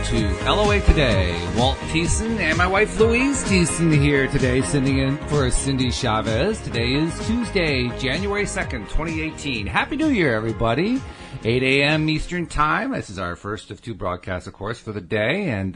to LOA Today. Walt Thiessen and my wife Louise Thiessen here today, sitting in for Cindie Chavez. Today is Tuesday, January 2nd, 2018. Happy New Year, everybody. 8 a.m. Eastern Time. This is our first of two broadcasts, of course, for the day, and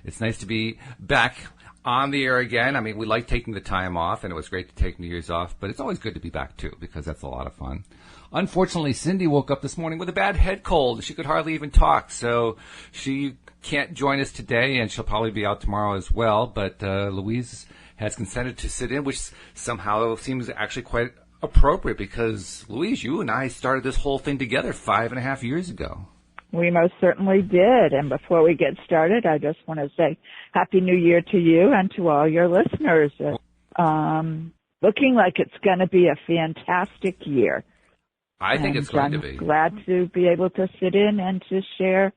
it's nice to be back on the air again. I mean, we like taking the time off, and it was great to take New Year's off, but it's always good to be back, too, because that's a lot of fun. Unfortunately, Cindie woke up this morning with a bad head cold. She could hardly even talk, so she can't join us today, and she'll probably be out tomorrow as well, but Louise has consented to sit in, which somehow seems actually quite appropriate because, Louise, you and I started this whole thing together 5.5 years ago. We most certainly did. And before we get started, I just want to say Happy New Year to you and to all your listeners. Looking like it's going to be a fantastic year. I think it's going to be. I'm glad to be able to sit in and to share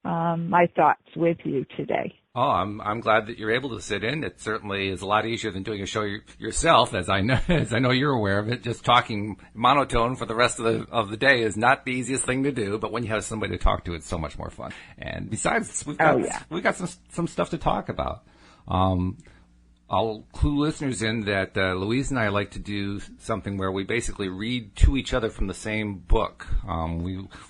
my thoughts with you today. Oh, I'm glad that you're able to sit in. It certainly is a lot easier than doing a show yourself, as I know you're aware of it. Just talking monotone for the rest of the day is not the easiest thing to do. But when you have somebody to talk to, it's so much more fun. And besides, we've got some stuff to talk about. I'll clue listeners in that Louise and I like to do something where we basically read to each other from the same book.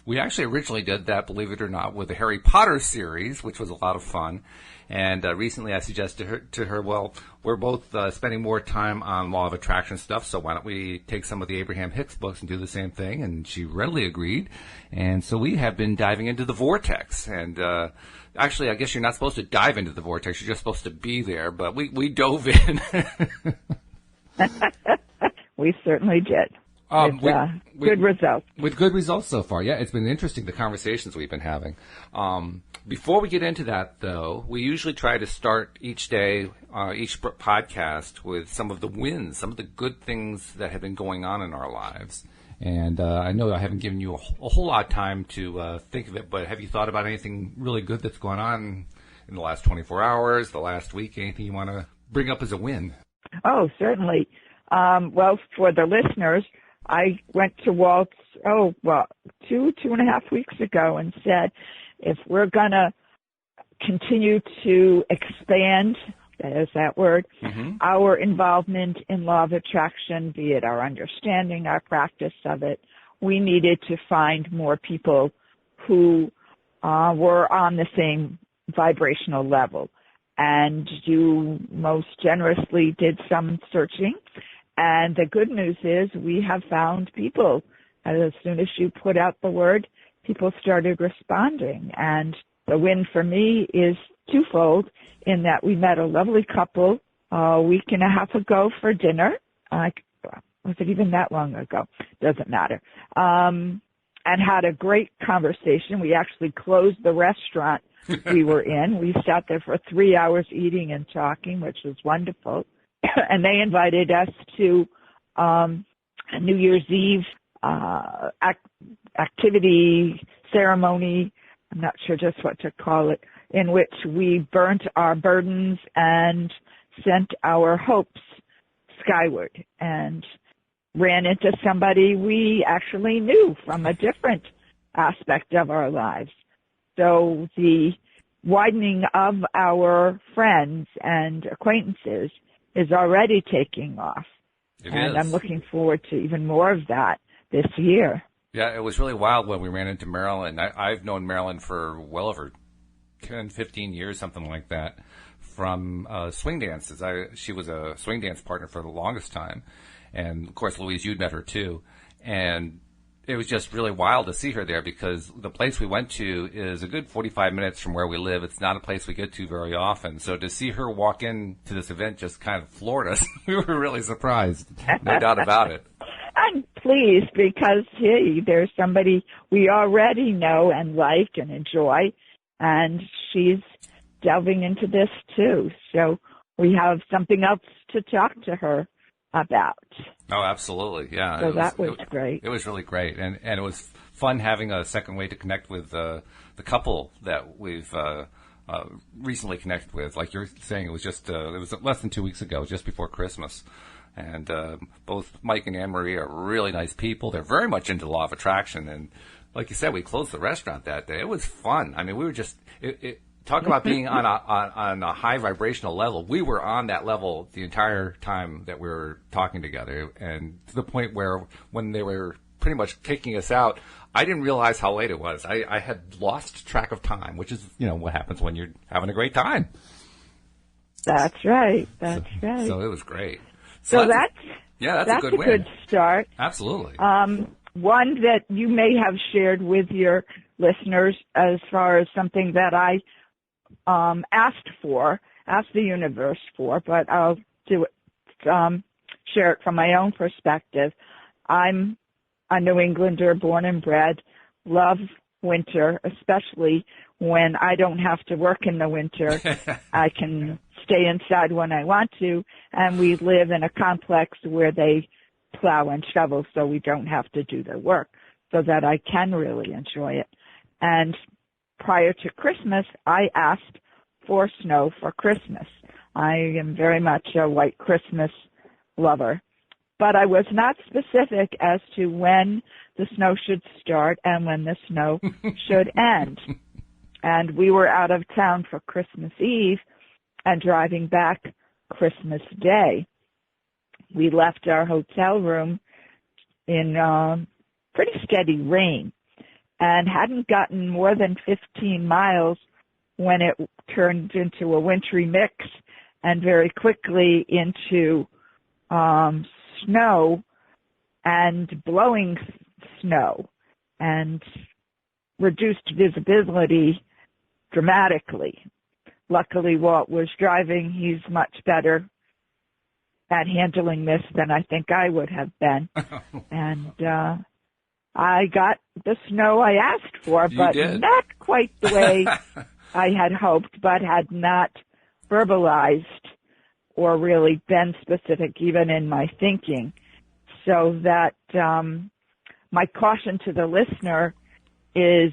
We actually originally did that, believe it or not, with the Harry Potter series, which was a lot of fun. And recently I suggested to her, well, we're both spending more time on law of attraction stuff, so why don't we take some of the Abraham Hicks books and do the same thing? And she readily agreed. And so we have been diving into the vortex. And actually, I guess you're not supposed to dive into the vortex. You're just supposed to be there. But we dove in. We certainly did. Good results. With good results so far. Yeah, it's been interesting, the conversations we've been having. Before we get into that, though, we usually try to start each day, each podcast with some of the wins, some of the good things that have been going on in our lives. And I know I haven't given you a whole lot of time to think of it, but have you thought about anything really good that's going on in the last 24 hours, the last week, anything you want to bring up as a win? Oh, certainly. Well, for the listeners, I went to Walt's, 2.5 weeks ago and said, if we're going to continue to expand, that is that word, our involvement in law of attraction, be it our understanding, our practice of it, we needed to find more people who were on the same vibrational level. And you most generously did some searching. And the good news is we have found people. As soon as you put out the word, people started responding. And the win for me is twofold in that we met a lovely couple a week and a half ago for dinner. Was it even that long ago? Doesn't matter. And had a great conversation. We actually closed the restaurant we were in. We sat there for 3 hours eating and talking, which was wonderful. And they invited us to a New Year's Eve activity, ceremony, I'm not sure just what to call it, in which we burnt our burdens and sent our hopes skyward and ran into somebody we actually knew from a different aspect of our lives. So the widening of our friends and acquaintances is already taking off. I'm looking forward to even more of that this year. Yeah, it was really wild when we ran into Marilyn. I've known Marilyn for well over 10, 15 years, something like that, from swing dances. She was a swing dance partner for the longest time. And, of course, Louise, you'd met her too. And it was just really wild to see her there because the place we went to is a good 45 minutes from where we live. It's not a place we get to very often. So to see her walk into this event just kind of floored us. We were really surprised. No doubt about it. I'm pleased because, hey, there's somebody we already know and like and enjoy, and she's delving into this too. So we have something else to talk to her about. Oh, absolutely, yeah. So that was great. It was really great, and it was fun having a second way to connect with the couple that we've recently connected with. Like you're saying, it was less than 2 weeks ago, just before Christmas. And both Mike and Anne-Marie are really nice people. They're very much into the law of attraction. And like you said, we closed the restaurant that day. It was fun. I mean, we were just talk about being on a high vibrational level. We were on that level the entire time that we were talking together, and to the point where when they were pretty much kicking us out, I didn't realize how late it was. I had lost track of time, which is, what happens when you're having a great time. That's right. That's right. So it was great. So that's a good win. Good start. Absolutely. One that you may have shared with your listeners as far as something that I asked the universe for, but I'll do it, share it from my own perspective. I'm a New Englander, born and bred, love winter, especially when I don't have to work in the winter. I can stay inside when I want to, and we live in a complex where they plow and shovel so we don't have to do the work, so that I can really enjoy it. And prior to Christmas, I asked for snow for Christmas. I am very much a white Christmas lover. But I was not specific as to when the snow should start and when the snow should end. And we were out of town for Christmas Eve and driving back Christmas Day. We left our hotel room in pretty steady rain and hadn't gotten more than 15 miles when it turned into a wintry mix and very quickly into snow and blowing snow and reduced visibility dramatically. Luckily, Walt was driving. He's much better at handling this than I think I would have been. And I got the snow I asked for, but not quite the way I had hoped, but had not verbalized or really been specific even in my thinking. So that my caution to the listener is,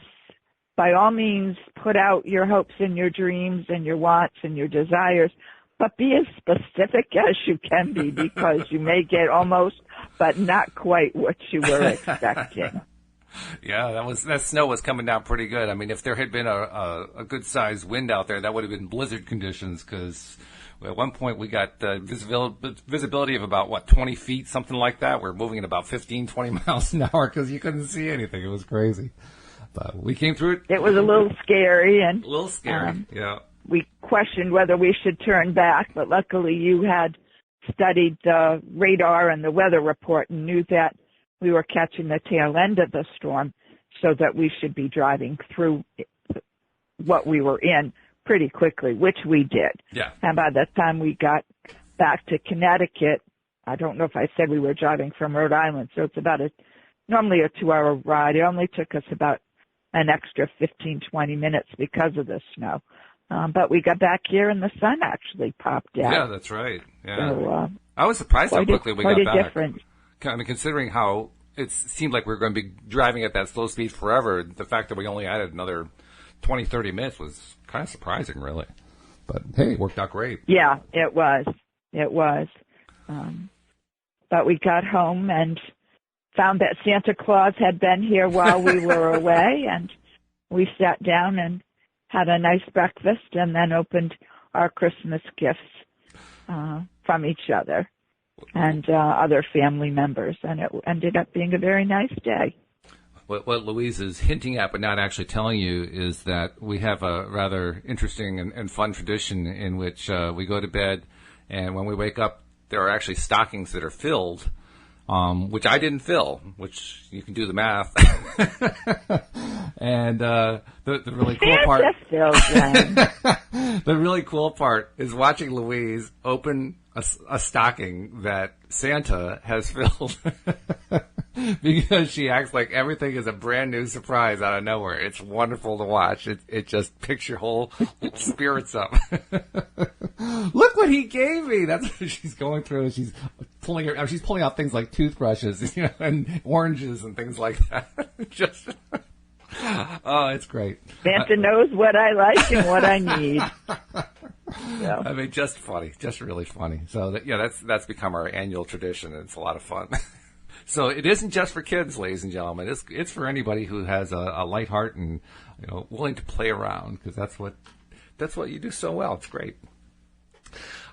by all means, put out your hopes and your dreams and your wants and your desires, but be as specific as you can be, because you may get almost, but not quite what you were expecting. Yeah, that snow was coming down pretty good. I mean, if there had been a good-sized wind out there, that would have been blizzard conditions, because at one point we got visibility of about, 20 feet, something like that. We're moving at about 15, 20 miles an hour because you couldn't see anything. It was crazy. But we came through it. It was a little scary. A little scary, yeah. We questioned whether we should turn back, but luckily you had studied the radar and the weather report and knew that we were catching the tail end of the storm, so that we should be driving through what we were in pretty quickly, which we did. Yeah. And by the time we got back to Connecticut, I don't know if I said we were driving from Rhode Island, so it's about normally a 2-hour ride. It only took us about an extra 15, 20 minutes because of the snow. But we got back here and the sun actually popped out. Yeah, that's right. Yeah. So, I was surprised how quickly we got back. Different. I mean, considering how it seemed like we were going to be driving at that slow speed forever, the fact that we only added another 20, 30 minutes was kind of surprising, really. But, hey, it worked out great. Yeah, it was. It was. But we got home and found that Santa Claus had been here while we were away, and we sat down and had a nice breakfast and then opened our Christmas gifts from each other and other family members, and it ended up being a very nice day. What Louise is hinting at but not actually telling you is that we have a rather interesting and fun tradition in which we go to bed, and when we wake up, there are actually stockings that are filled, which I didn't fill, which you can do the math. And the really cool part, the really cool part is watching Louise open a stocking that Santa has filled. Because she acts like everything is a brand new surprise out of nowhere. It's wonderful to watch. It just picks your whole spirits up. Look what he gave me. That's what she's going through. She's pulling out things like toothbrushes, and oranges and things like that. Oh, it's great. Santa knows what I like and what I need. So. I mean, just funny, just really funny. So that's become our annual tradition, and it's a lot of fun. So it isn't just for kids, ladies and gentlemen. It's for anybody who has a light heart and willing to play around, because that's what That's what you do so well. It's great.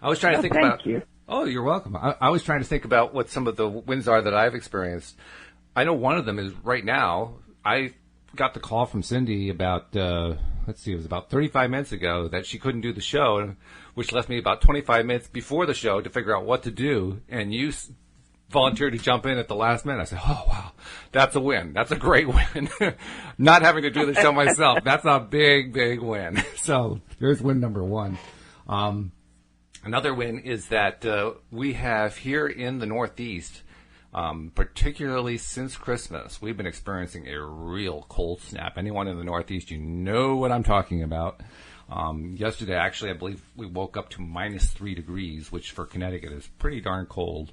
I was trying to think thank about. you. Oh, you're welcome. I was trying to think about what some of the wins are that I've experienced. I know one of them is right now. I got the call from Cindie about, it was about 35 minutes ago that she couldn't do the show, which left me about 25 minutes before the show to figure out what to do. And you volunteered to jump in at the last minute. I said, oh, wow, that's a win. That's a great win. Not having to do the show myself, that's a big, big win. So there's win number one. Another win is that we have here in the Northeast, particularly since Christmas, we've been experiencing a real cold snap. Anyone in the Northeast, you know what I'm talking about. Yesterday, actually, I believe we woke up to -3 degrees, which for Connecticut is pretty darn cold.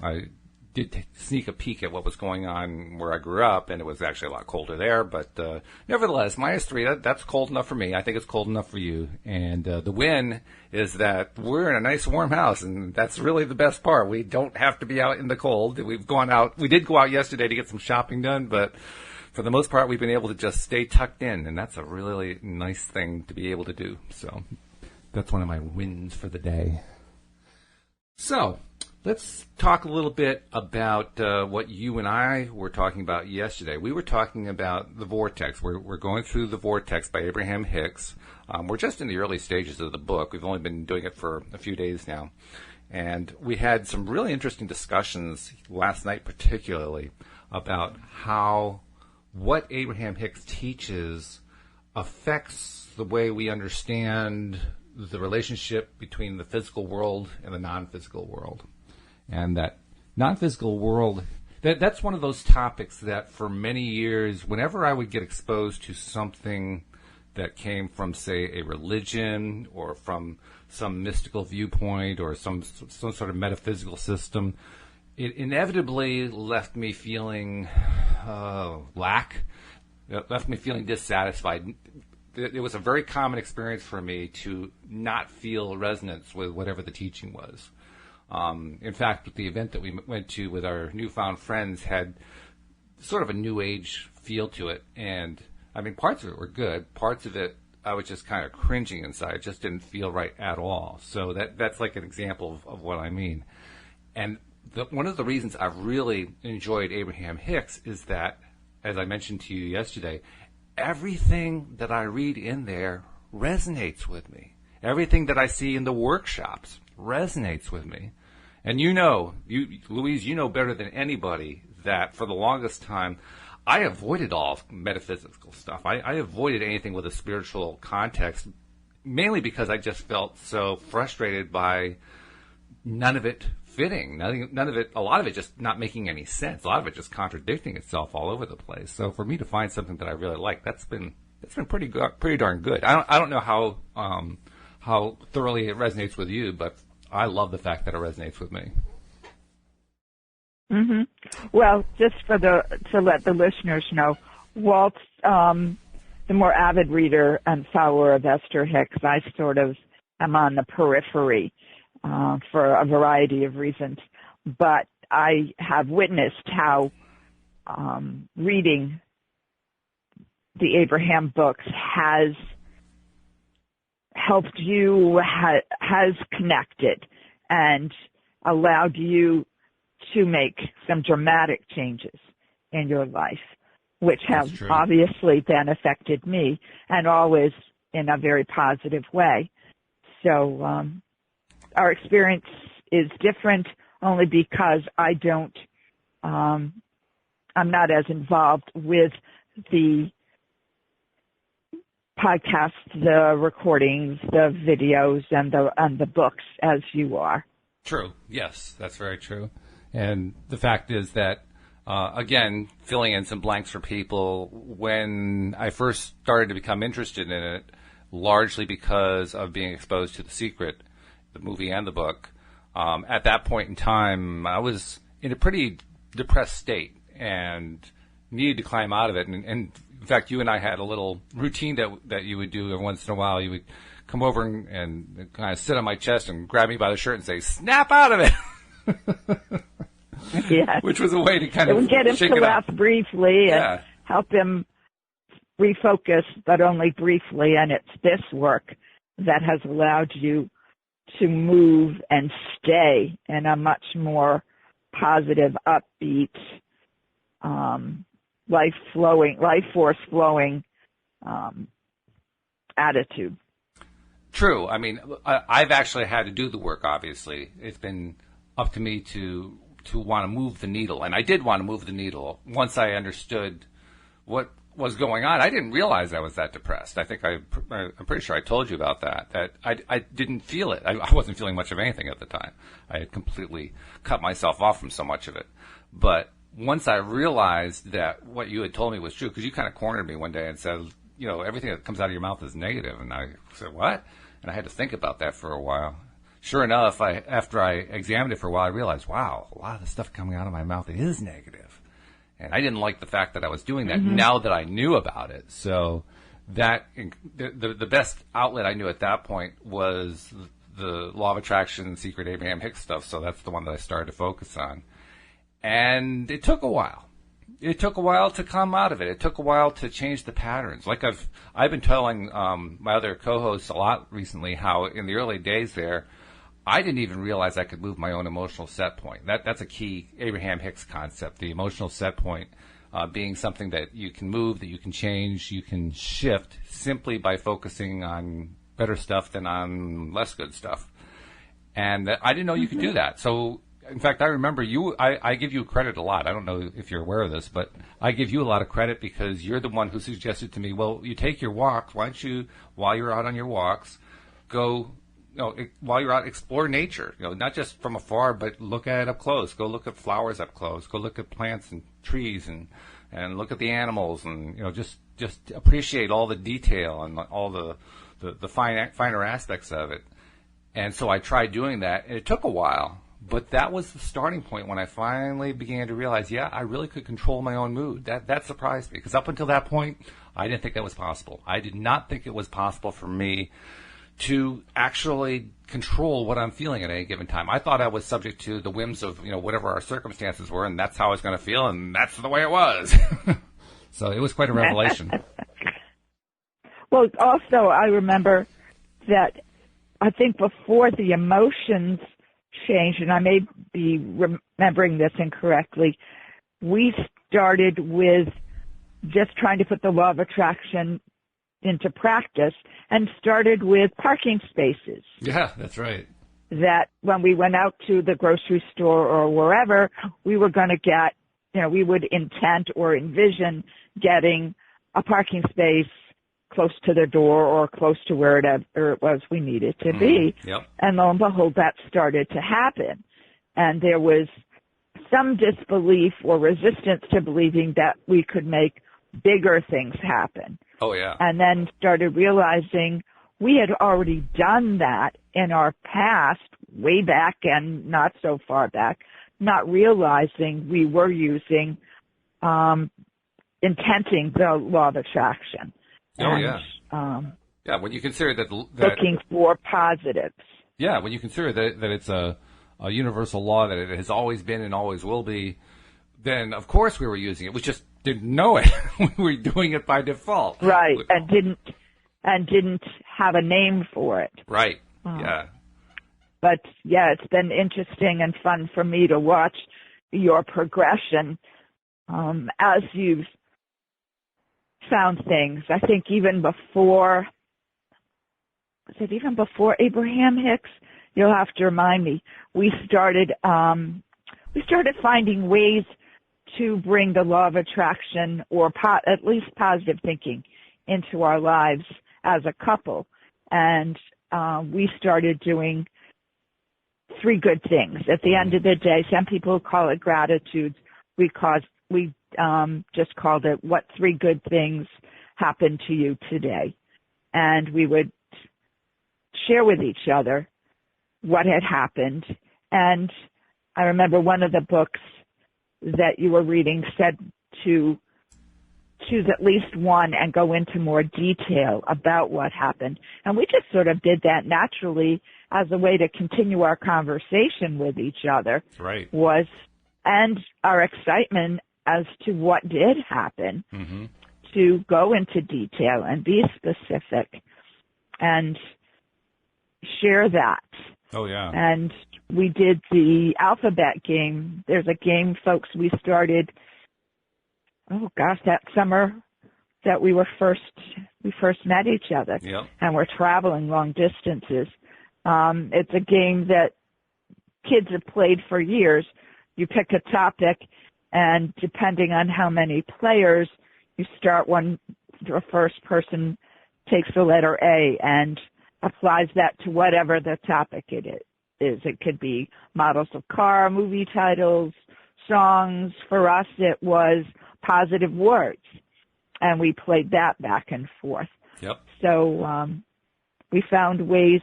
I did sneak a peek at what was going on where I grew up, and it was actually a lot colder there. But nevertheless, -3, that's cold enough for me. I think it's cold enough for you. And the win is that we're in a nice warm house, and that's really the best part. We don't have to be out in the cold. We've gone out. We did go out yesterday to get some shopping done, but for the most part, we've been able to just stay tucked in, and that's a really nice thing to be able to do. So that's one of my wins for the day. So let's talk a little bit about what you and I were talking about yesterday. We were talking about The Vortex. We're going through The Vortex by Abraham Hicks. We're just in the early stages of the book. We've only been doing it for a few days now. And we had some really interesting discussions last night particularly about how what Abraham Hicks teaches affects the way we understand the relationship between the physical world and the non-physical world. And that non-physical world, that's one of those topics that for many years, whenever I would get exposed to something that came from, say, a religion or from some mystical viewpoint or some sort of metaphysical system, it inevitably left me feeling lack. It left me feeling dissatisfied. It was a very common experience for me to not feel resonance with whatever the teaching was. In fact, the event that we went to with our newfound friends had sort of a new age feel to it. And, I mean, parts of it were good. Parts of it, I was just kind of cringing inside. It just didn't feel right at all. So that's like an example of what I mean. And one of the reasons I've really enjoyed Abraham Hicks is that, as I mentioned to you yesterday, everything that I read in there resonates with me. Everything that I see in the workshops resonates with me. And Louise, you know better than anybody that for the longest time, I avoided all metaphysical stuff. I avoided anything with a spiritual context, mainly because I just felt so frustrated by none of it fitting, none of it, a lot of it just not making any sense, a lot of it just contradicting itself all over the place. So for me to find something that I really like, that's been pretty darn good. I don't know how thoroughly it resonates with you, but I love the fact that it resonates with me. Mm-hmm. Well, just to let the listeners know, Walt's the more avid reader and follower of Esther Hicks. I sort of am on the periphery for a variety of reasons, but I have witnessed how reading the Abraham books has helped you, has connected and allowed you to make some dramatic changes in your life, which have obviously then affected me, and always in a very positive way. So our experience is different only because I'm not as involved with the podcasts, the recordings, the videos, and the books as you are. True. Yes, that's very true. And the fact is that, again, filling in some blanks for people, when I first started to become interested in it, largely because of being exposed to The Secret, the movie and the book, at that point in time, I was in a pretty depressed state and needed to climb out of it. And in fact, you and I had a little routine that you would do every once in a while. You would come over and kind of sit on my chest and grab me by the shirt and say, "Snap out of it." Yeah. Which was a way to kind of get him shake to it laugh up briefly and help him refocus, but only briefly, and it's this work that has allowed you to move and stay in a much more positive, upbeat, life force flowing attitude. True. I mean, I've actually had to do the work, obviously. It's been up to me to want to move the needle, and I did want to move the needle once I understood what was going on. I didn't realize I was that depressed. I think I'm pretty sure I told you about that I didn't feel it. I wasn't feeling much of anything at the time. I had completely cut myself off from so much of it. But once I realized that what you had told me was true, because you kind of cornered me one day and said, everything that comes out of your mouth is negative. And I said, what? And I had to think about that for a while. Sure enough, after I examined it for a while, I realized, wow, a lot of the stuff coming out of my mouth is negative. And I didn't like the fact that I was doing that now that I knew about it. So that the best outlet I knew at that point was the Law of Attraction, Secret Abraham Hicks stuff. So that's the one that I started to focus on. And it took a while. It took a while to come out of it. It took a while to change the patterns. Like I've been telling my other co-hosts a lot recently how in the early days there, I didn't even realize I could move my own emotional set point. That's a key Abraham Hicks concept, the emotional set point being something that you can move, that you can change, you can shift simply by focusing on better stuff than on less good stuff. And I didn't know you could do that. So, in fact, I remember I give you credit a lot. I don't know if you're aware of this, but I give you a lot of credit because you're the one who suggested to me, well, you take your walks. Why don't you, while you're out on your walks, go, while you're out, explore nature, not just from afar, but look at it up close. Go look at flowers up close. Go look at plants and trees and look at the animals and, just appreciate all the detail and all the finer aspects of it. And so I tried doing that, and it took a while. But that was the starting point when I finally began to realize, I really could control my own mood. That surprised me, because up until that point, I didn't think that was possible. I did not think it was possible for me to actually control what I'm feeling at any given time. I thought I was subject to the whims of, whatever our circumstances were, and that's how I was going to feel, and that's the way it was. So it was quite a revelation. Well, also, I remember that I think before the emotions changed, and I may be remembering this incorrectly, we started with just trying to put the law of attraction into practice and started with parking spaces. Yeah, that's right. That when we went out to the grocery store or wherever, we were going to get, we would intend or envision getting a parking space close to the door or close to wherever it was we needed to be. Yep. And lo and behold, that started to happen. And there was some disbelief or resistance to believing that we could make bigger things happen. Oh, yeah. And then started realizing we had already done that in our past, way back and not so far back, not realizing we were using, intenting the law of attraction. Oh, yeah. When you consider that looking for positives. Yeah, when you consider that it's a universal law, that it has always been and always will be, then of course we were using it. We just didn't know it. We were doing it by default. Right, and didn't have a name for it. Right. Yeah. But it's been interesting and fun for me to watch your progression as you've found things. I think even before Abraham Hicks? You'll have to remind me. We started finding ways to bring the law of attraction or at least positive thinking into our lives as a couple. And we started doing 3 good things. At the end of the day, some people call it gratitudes. We just called it what 3 good things happened to you today. And we would share with each other what had happened. And I remember one of the books that you were reading said to choose at least one and go into more detail about what happened. And we just sort of did that naturally as a way to continue our conversation with each other. Right. And our excitement as to what did happen, to go into detail and be specific and share that. Oh, yeah. And we did the alphabet game. There's a game, folks, we started, that summer that we first met each other. Yep. And we're traveling long distances. It's a game that kids have played for years. You pick a topic, and depending on how many players, you start the first person takes the letter A and applies that to whatever the topic it is. It could be models of car, movie titles, songs. For us, it was positive words, and we played that back and forth. Yep. So we found ways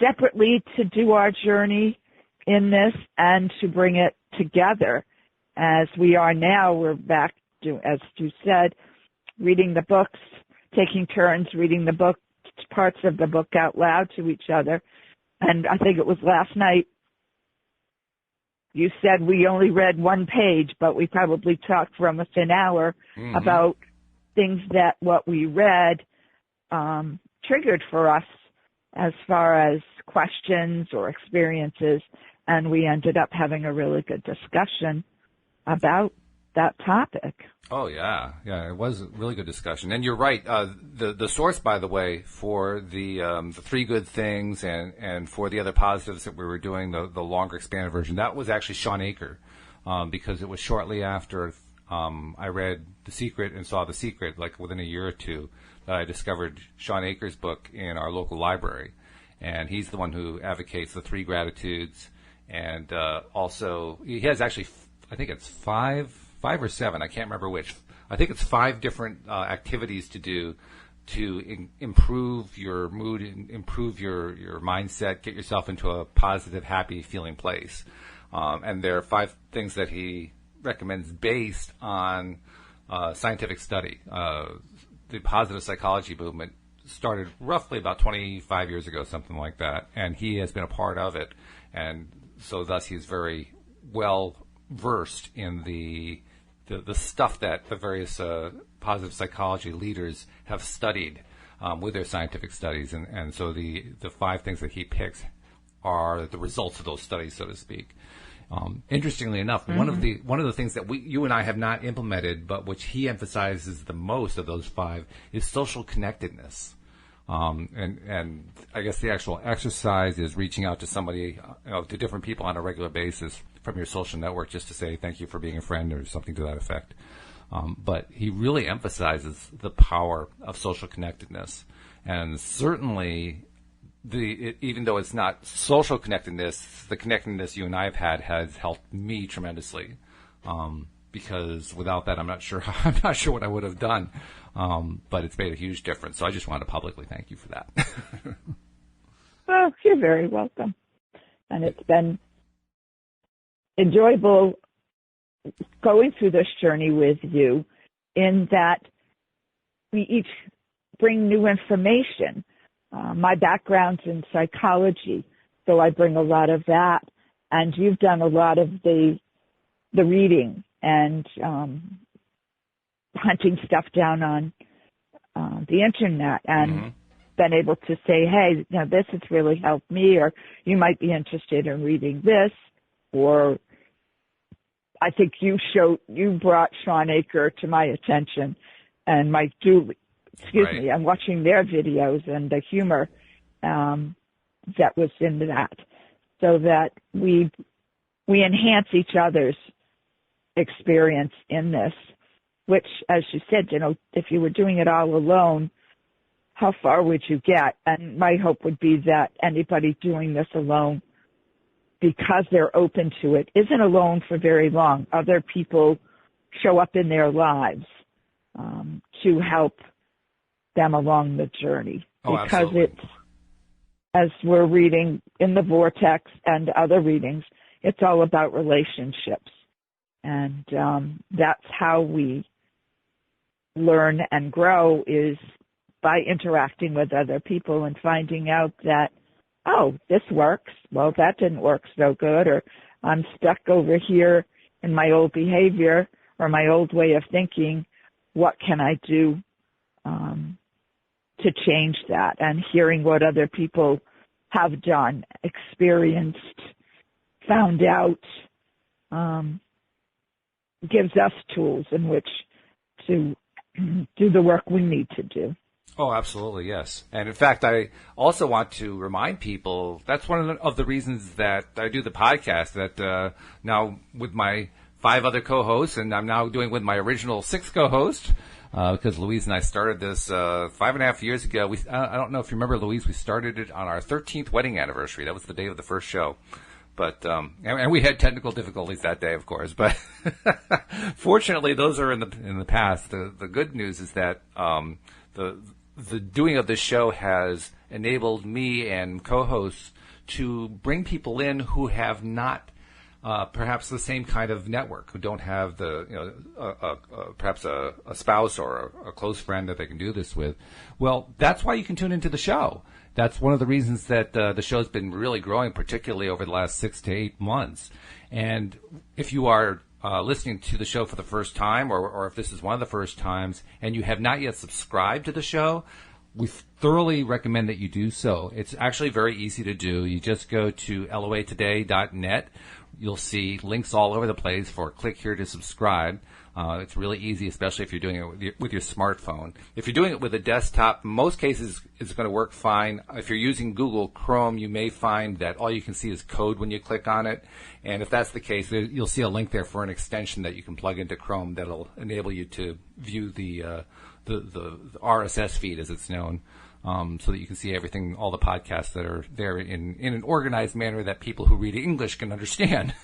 separately to do our journey in this and to bring it together as we are now. We're back to, as you said, reading the books, taking turns reading the book, parts of the book out loud to each other. And I think it was last night you said we only read one page, but we probably talked for almost an hour about things that what we read triggered for us as far as questions or experiences, and we ended up having a really good discussion about that topic. Oh, yeah. Yeah, it was a really good discussion. And you're right. The source, by the way, for the three good things and for the other positives that we were doing, the longer expanded version, that was actually Sean Aker, because it was shortly after I read The Secret and saw The Secret, like within a year or two, that I discovered Sean Aker's book in our local library. And he's the one who advocates the three gratitudes. And also, he has actually, I think it's five or seven, I can't remember which. I think it's 5 different activities to do to improve your mood, improve your mindset, get yourself into a positive, happy feeling place. And there are 5 things that he recommends based on scientific study. The positive psychology movement started roughly about 25 years ago, something like that, and he has been a part of it. And so thus he's very well versed in the stuff that the various positive psychology leaders have studied with their scientific studies, and so the 5 things that he picks are the results of those studies, so to speak. Interestingly enough, one of the things that you and I have not implemented, but which he emphasizes the most of those 5, is social connectedness. And I guess the actual exercise is reaching out to somebody, to different people on a regular basis from your social network, just to say thank you for being a friend or something to that effect. But he really emphasizes the power of social connectedness, and certainly even though it's not social connectedness, the connectedness you and I have had has helped me tremendously. Because without that, I'm not sure what I would have done. But it's made a huge difference. So I just wanted to publicly thank you for that. Well, you're very welcome. And it's been enjoyable going through this journey with you, in that we each bring new information. My background's in psychology, so I bring a lot of that. And you've done a lot of the reading and hunting stuff down on the internet, and been able to say, hey, this has really helped me, or you might be interested in reading this, or I think you brought Sean Aker to my attention, and Mike Dooley. I'm watching their videos and the humor that was in that, so that we enhance each other's experience in this, which, as you said, if you were doing it all alone, how far would you get? And my hope would be that anybody doing this alone, because they're open to it, isn't alone for very long. Other people show up in their lives to help them along the journey. Because it's, as we're reading in the Vortex and other readings, it's all about relationships. And that's how we learn and grow, is by interacting with other people and finding out that, oh, this works. Well, that didn't work so good, or I'm stuck over here in my old behavior. or my old way of thinking, what can I do to change that? And hearing what other people have done, experienced, found out, gives us tools in which to do the work we need to do. Oh, absolutely, yes. And in fact, I also want to remind people, that's one of the reasons that I do the podcast, that now with my 5 other co-hosts, and I'm now doing with my original 6 co-host, because Louise and I started this 5.5 years ago. I don't know if you remember, Louise, we started it on our 13th wedding anniversary. That was the day of the first show. But and we had technical difficulties that day, of course. But fortunately, those are in the past. The good news is that the doing of this show has enabled me and co-hosts to bring people in who have not perhaps the same kind of network, who don't have perhaps a spouse or a close friend that they can do this with. Well, that's why you can tune into the show. That's one of the reasons that the show's been really growing, particularly over the last 6 to 8 months. And if you are listening to the show for the first time, or if this is one of the first times, and you have not yet subscribed to the show, we thoroughly recommend that you do so. It's actually very easy to do. You just go to loatoday.net. You'll see links all over the place for click here to subscribe. It's really easy, especially if you're doing it with your smartphone. If you're doing it with a desktop, in most cases it's going to work fine. If you're using Google Chrome, you may find that all you can see is code when you click on it. And if that's the case, you'll see a link there for an extension that you can plug into Chrome that'll enable you to view the RSS feed, as it's known, so that you can see everything, all the podcasts that are there in an organized manner that people who read English can understand.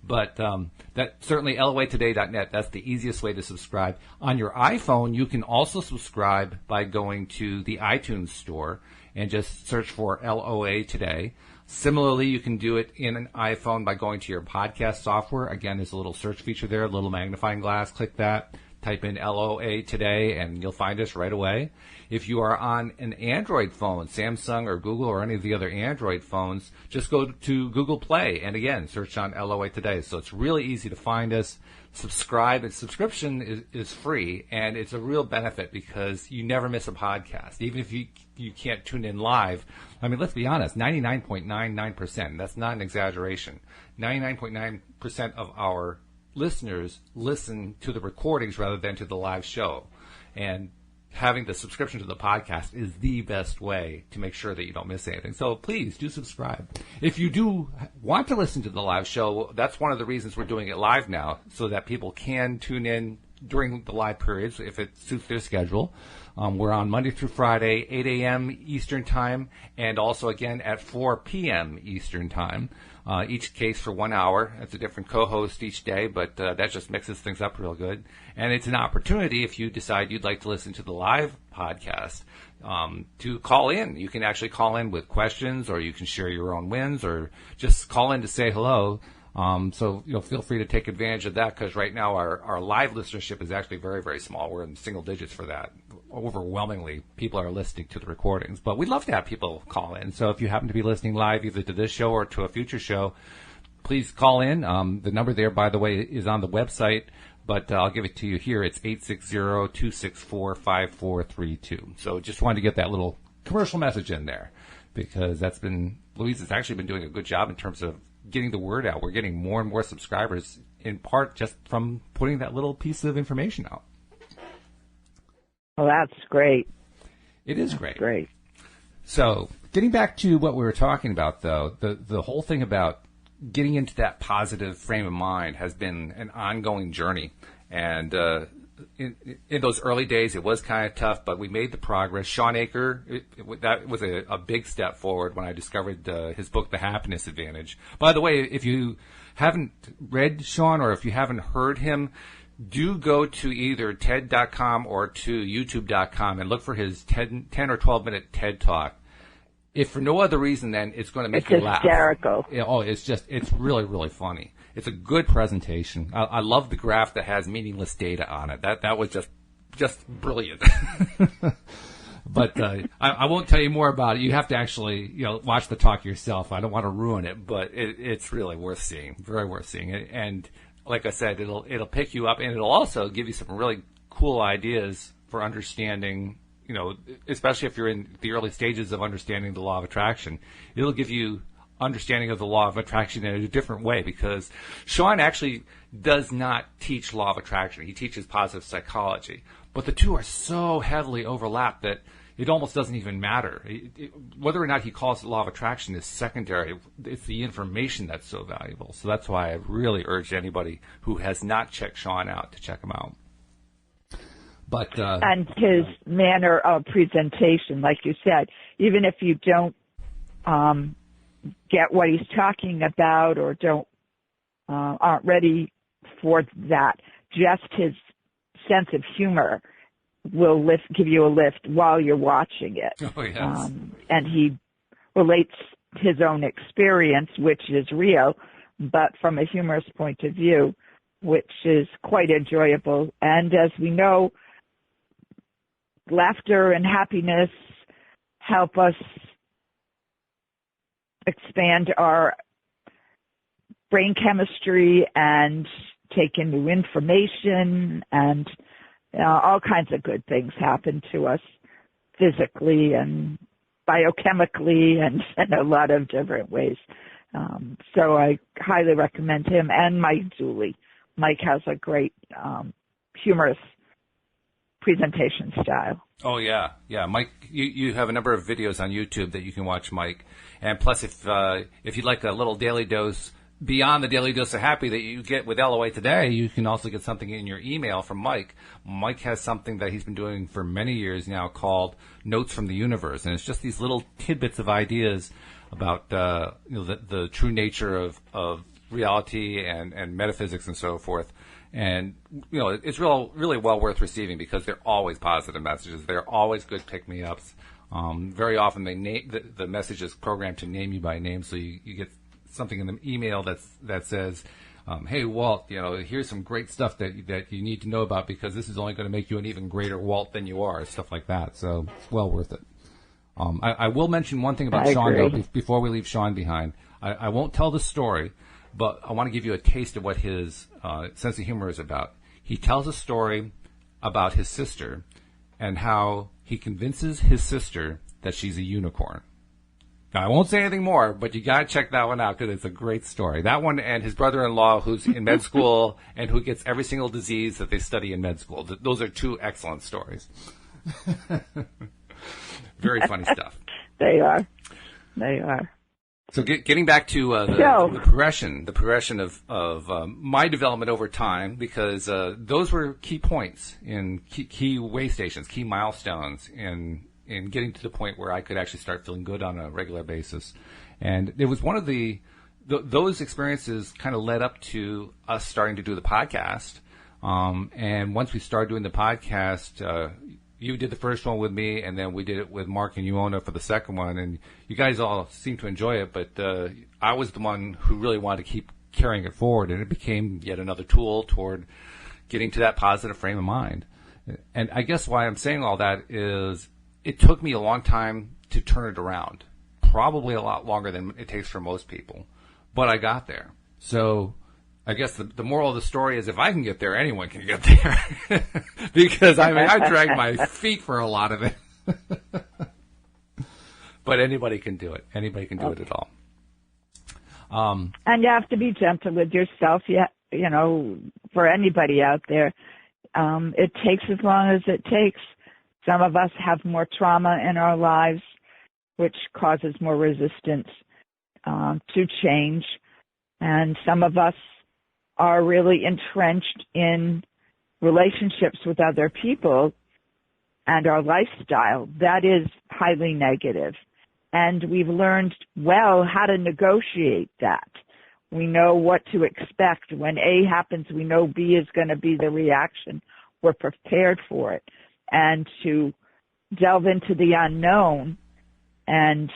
But that certainly loatoday.net, that's the easiest way to subscribe. On your iPhone, you can also subscribe by going to the iTunes store and just search for LOA Today. Similarly, you can do it in an iPhone by going to your podcast software. Again, there's a little search feature there, a little magnifying glass. Click that. Type in LOA Today, and you'll find us right away. If you are on an Android phone, Samsung or Google or any of the other Android phones, just go to Google Play and, again, search on LOA Today. So it's really easy to find us. Subscribe. And subscription is free, and it's a real benefit because you never miss a podcast. Even if you can't tune in live, I mean, let's be honest, 99.99%, that's not an exaggeration, 99.9% of our listeners listen to the recordings rather than to the live show. And having the subscription to the podcast is the best way to make sure that you don't miss anything. So please do subscribe. If you do want to listen to the live show, that's one of the reasons we're doing it live now, so that people can tune in during the live periods if it suits their schedule. We're on Monday through Friday, 8 a.m. Eastern Time, and also again at 4 p.m. Eastern Time. Each case for 1 hour. It's a different co-host each day, but that just mixes things up real good. And it's an opportunity, if you decide you'd like to listen to the live podcast, to call in. You can actually call in with questions, or you can share your own wins, or just call in to say hello. So feel free to take advantage of that, because right now our live listenership is actually very, very small. We're in single digits for that. Overwhelmingly, people are listening to the recordings, but we'd love to have people call in. So if you happen to be listening live either to this show or to a future show, please call in. The number there, by the way, is on the website, but I'll give it to you here. It's 860-264-5432. So just wanted to get that little commercial message in there, because Louise has actually been doing a good job in terms of getting the word out. We're getting more and more subscribers, in part just from putting that little piece of information out. Well, that's great. It is great. Great. So getting back to what we were talking about, though, the whole thing about getting into that positive frame of mind has been an ongoing journey. And in those early days, it was kind of tough, but we made the progress. Sean Aker, that was a big step forward when I discovered his book, The Happiness Advantage. By the way, if you haven't read Sean, or if you haven't heard him, do go to either TED.com or to YouTube.com and look for his 10 or 12-minute TED Talk. If for no other reason, then it's going to make you laugh. It's hysterical. It's really, really funny. It's a good presentation. I love the graph that has meaningless data on it. That was just brilliant. But I won't tell you more about it. You have to actually watch the talk yourself. I don't want to ruin it, but it's really worth seeing. Very worth seeing. And like I said, it'll pick you up, and it'll also give you some really cool ideas for understanding, especially if you're in the early stages of understanding the law of attraction. It'll give you understanding of the law of attraction in a different way, because Sean actually does not teach law of attraction. He teaches positive psychology. But the two are so heavily overlapped that it almost doesn't even matter. Whether or not he calls it law of attraction is secondary. It's the information that's so valuable. So that's why I really urge anybody who has not checked Sean out to check him out. But and his manner of presentation, like you said, even if you don't get what he's talking about or aren't ready for that, just his sense of humor will give you a lift while you're watching it. Oh, yes. And he relates his own experience, which is real, but from a humorous point of view, which is quite enjoyable. And as we know, laughter and happiness help us expand our brain chemistry and take in new information, and all kinds of good things happen to us physically and biochemically and in a lot of different ways. So I highly recommend him, and Mike Dooley. Mike has a great humorous presentation style. Oh, yeah. Yeah, Mike, you have a number of videos on YouTube that you can watch Mike. And plus, if you'd like a little daily dose beyond the daily dose of happy that you get with LOA Today, you can also get something in your email from Mike. Mike has something that he's been doing for many years now called Notes from the Universe. And it's just these little tidbits of ideas about the true nature of reality and metaphysics and so forth. And, it's really well worth receiving because they're always positive messages. They're always good pick-me-ups. Very often the message is programmed to name you by name, so you get something in the email that says, hey, Walt, here's some great stuff that you need to know about because this is only going to make you an even greater Walt than you are, stuff like that. So it's well worth it. I will mention one thing about Sean, though, before we leave Sean behind. I won't tell the story, but I want to give you a taste of what his sense of humor is about. He tells a story about his sister and how he convinces his sister that she's a unicorn. Now, I won't say anything more, but you got to check that one out because it's a great story. That one and his brother-in-law who's in med school and who gets every single disease that they study in med school. Those are two excellent stories. Very funny stuff. They are. So getting back to the progression of my development over time, because those were key points in key way stations, key milestones in getting to the point where I could actually start feeling good on a regular basis. And it was one of those experiences kind of led up to us starting to do the podcast. And once we started doing the podcast, you did the first one with me, and then we did it with Mark and Uona for the second one. And you guys all seemed to enjoy it, but I was the one who really wanted to keep carrying it forward, and it became yet another tool toward getting to that positive frame of mind. And I guess why I'm saying all that is it took me a long time to turn it around, probably a lot longer than it takes for most people, but I got there. So I guess the moral of the story is if I can get there, anyone can get there. Because I dragged my feet for a lot of it. But anybody can do it. Anybody can do it at all. And you have to be gentle with yourself. For anybody out there, it takes as long as it takes. Some of us have more trauma in our lives, which causes more resistance to change. And some of us are really entrenched in relationships with other people and our lifestyle. That is highly negative. And we've learned well how to negotiate that. We know what to expect. When A happens, we know B is going to be the reaction. We're prepared for it. And to delve into the unknown and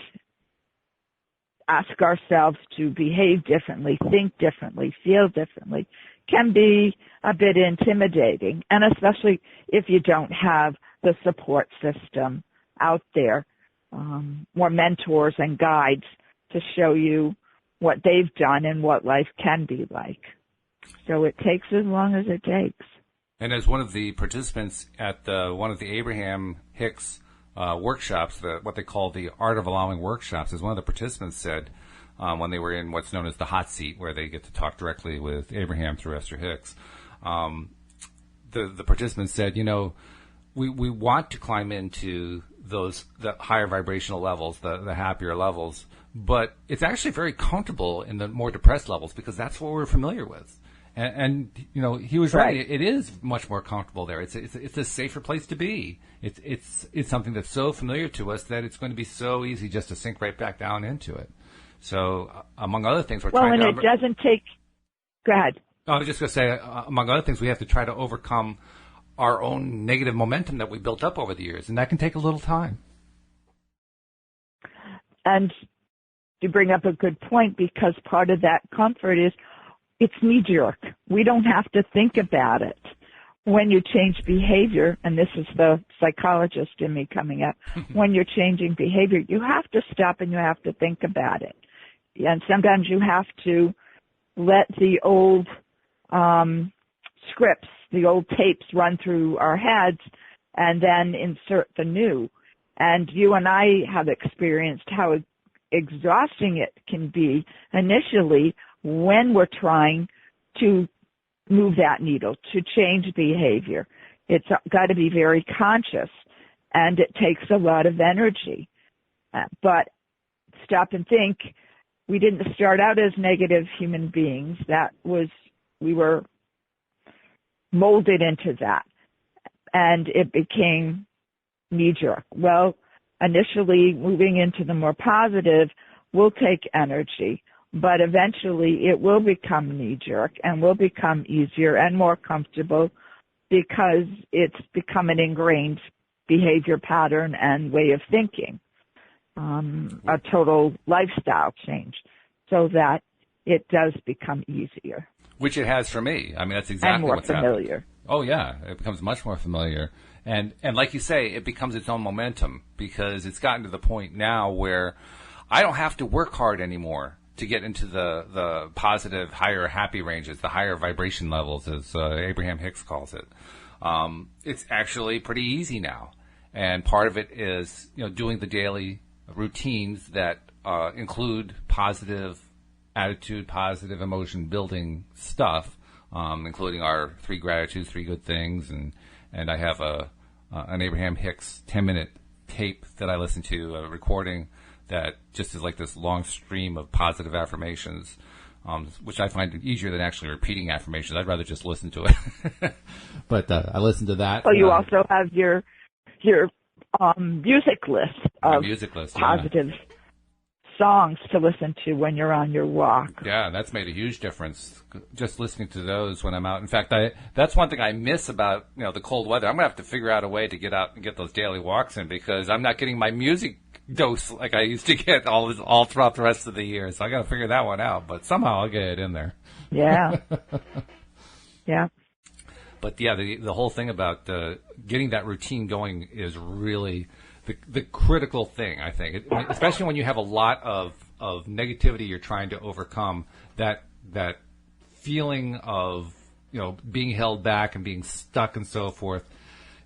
ask ourselves to behave differently, think differently, feel differently can be a bit intimidating, and especially if you don't have the support system out there, more mentors and guides to show you what they've done and what life can be like. So it takes as long as it takes. And as one of the participants at one of the Abraham Hicks workshops, what they call the Art of Allowing workshops, as one of the participants said when they were in what's known as the hot seat, where they get to talk directly with Abraham through Esther Hicks, the participants said, we want to climb into the higher vibrational levels, the happier levels, but it's actually very comfortable in the more depressed levels because that's what we're familiar with. And he was right. It is much more comfortable there. It's a safer place to be. It's something that's so familiar to us that it's going to be so easy just to sink right back down into it. So, among other things, we're trying to... Well, and it doesn't take... Go ahead. I was just going to say, among other things, we have to try to overcome our own negative momentum that we built up over the years, and that can take a little time. And you bring up a good point, because part of that comfort is it's knee-jerk. We don't have to think about it. When you change behavior, and this is the psychologist in me coming up, when you're changing behavior, you have to stop and you have to think about it. And sometimes you have to let the old scripts, the old tapes run through our heads and then insert the new. And you and I have experienced how exhausting it can be initially when we're trying to move that needle, to change behavior. It's got to be very conscious, and it takes a lot of energy. But stop and think, we didn't start out as negative human beings. We were molded into that, and it became knee-jerk. Well, initially moving into the more positive will take energy, but eventually it will become knee-jerk and will become easier and more comfortable because it's become an ingrained behavior pattern and way of thinking, a total lifestyle change, so that it does become easier. Which it has for me. I mean, that's exactly what's happened. And more familiar. Oh, yeah. It becomes much more familiar. And like you say, it becomes its own momentum because it's gotten to the point now where I don't have to work hard anymore to get into the positive, higher happy ranges, the higher vibration levels, as Abraham Hicks calls it. It's actually pretty easy now. And part of it is, doing the daily routines that include positive attitude, positive emotion building stuff, including our 3 gratitudes, 3 good things, and I have an Abraham Hicks 10-minute tape that I listen to, a recording that just is like this long stream of positive affirmations, which I find easier than actually repeating affirmations. I'd rather just listen to it. But I listen to that. Well, you also have your music list of positive songs to listen to when you're on your walk. Yeah, that's made a huge difference, just listening to those when I'm out. In fact, that's one thing I miss about the cold weather. I'm going to have to figure out a way to get out and get those daily walks in because I'm not getting my music dose like I used to get all throughout the rest of the year. So I got to figure that one out, but somehow I'll get it in there. Yeah. Yeah. But yeah, the whole thing about getting that routine going is really the critical thing, I think, especially when you have a lot of negativity you're trying to overcome. That feeling of being held back and being stuck and so forth.